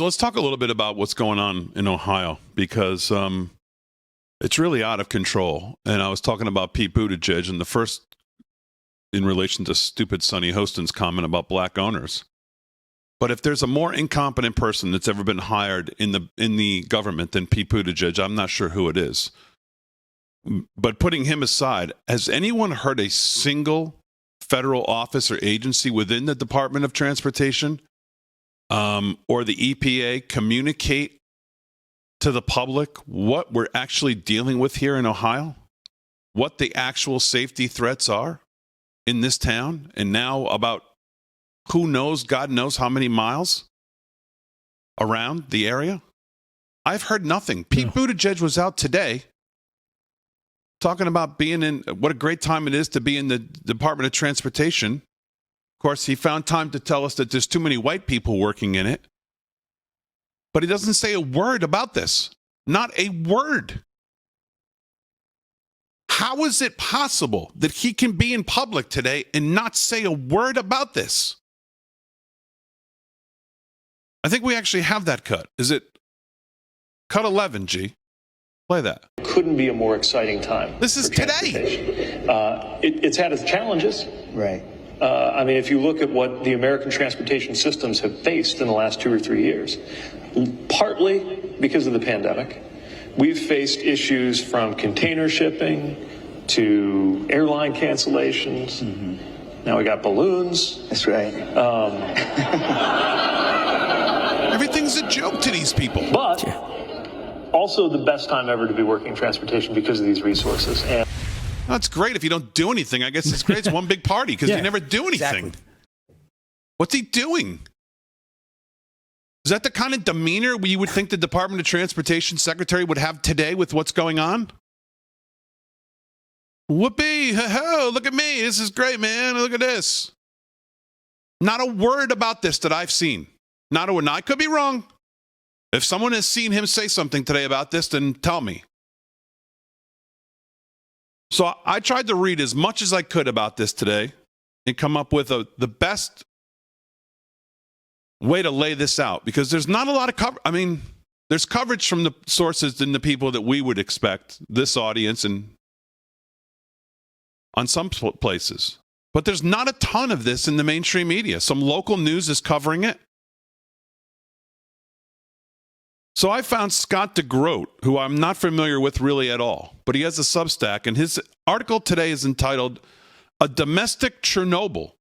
so let's talk a little bit about what's going on in Ohio, because it's really out of control. And I was talking about Pete Buttigieg, and the first in relation to stupid Sonny Hostin's comment about black owners. But if there's a more incompetent person that's ever been hired in the government than Pete Buttigieg, I'm not sure who it is. But putting him aside, has anyone heard a single federal office or agency within the Department of Transportation or the EPA communicate to the public what we're actually dealing with here in Ohio? What the actual safety threats are in this town, and now about who knows, God knows how many miles around the area? I've heard nothing. Pete Buttigieg was out today talking about being in, what a great time it is to be in the Department of Transportation. Of course, he found time to tell us that there's too many white people working in it. But he doesn't say a word about this. Not a word. How is it possible that he can be in public today and not say a word about this? I think we actually have that cut. Is it cut 11, G? Play that. Couldn't be a more exciting time. This is today. It's had its challenges. Right. I mean, if you look at what the American transportation systems have faced in the last 2 or 3 years, partly because of the pandemic, we've faced issues from container shipping to airline cancellations. Mm-hmm. Now we got balloons. That's right. Everything's a joke to these people. But also the best time ever to be working in transportation because of these resources. And that's great if you don't do anything. I guess it's great. It's one big party because you never do anything. Exactly. What's he doing? Is that the kind of demeanor you would think the Department of Transportation Secretary would have today with what's going on? Whoopee, ho, look at me. This is great, man. Look at this. Not a word about this that I've seen. Not a word. Now, I could be wrong. If someone has seen him say something today about this, then tell me. So I tried to read as much as I could about this today and come up with the best way to lay this out, because there's not a lot of coverage. I mean, there's coverage from the sources and the people that we would expect, this audience, and on some places. But there's not a ton of this in the mainstream media. Some local news is covering it. So I found Scott DeGroat, who I'm not familiar with really at all, but he has a Substack, and his article today is entitled "A Domestic Chernobyl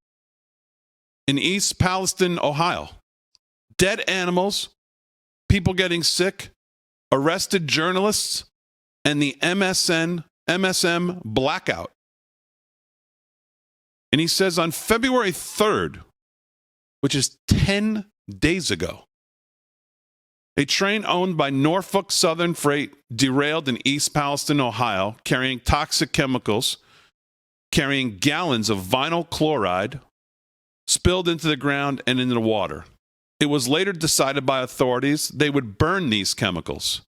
in East Palestine, Ohio. Dead animals, people getting sick, arrested journalists, and the MSM blackout." And he says on February 3rd, which is 10 days ago, a train owned by Norfolk Southern Freight derailed in East Palestine, Ohio, carrying toxic chemicals, carrying gallons of vinyl chloride, spilled into the ground and into the water. It was later decided by authorities they would burn these chemicals.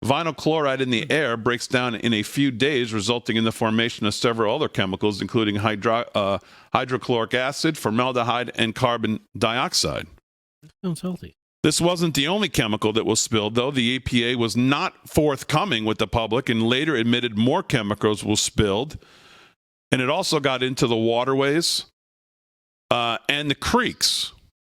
Vinyl chloride in the air breaks down in a few days, resulting in the formation of several other chemicals, including hydrochloric acid, formaldehyde, and carbon dioxide. That sounds healthy. This wasn't the only chemical that was spilled, though. The EPA was not forthcoming with the public and later admitted more chemicals were spilled. And it also got into the waterways and the creeks.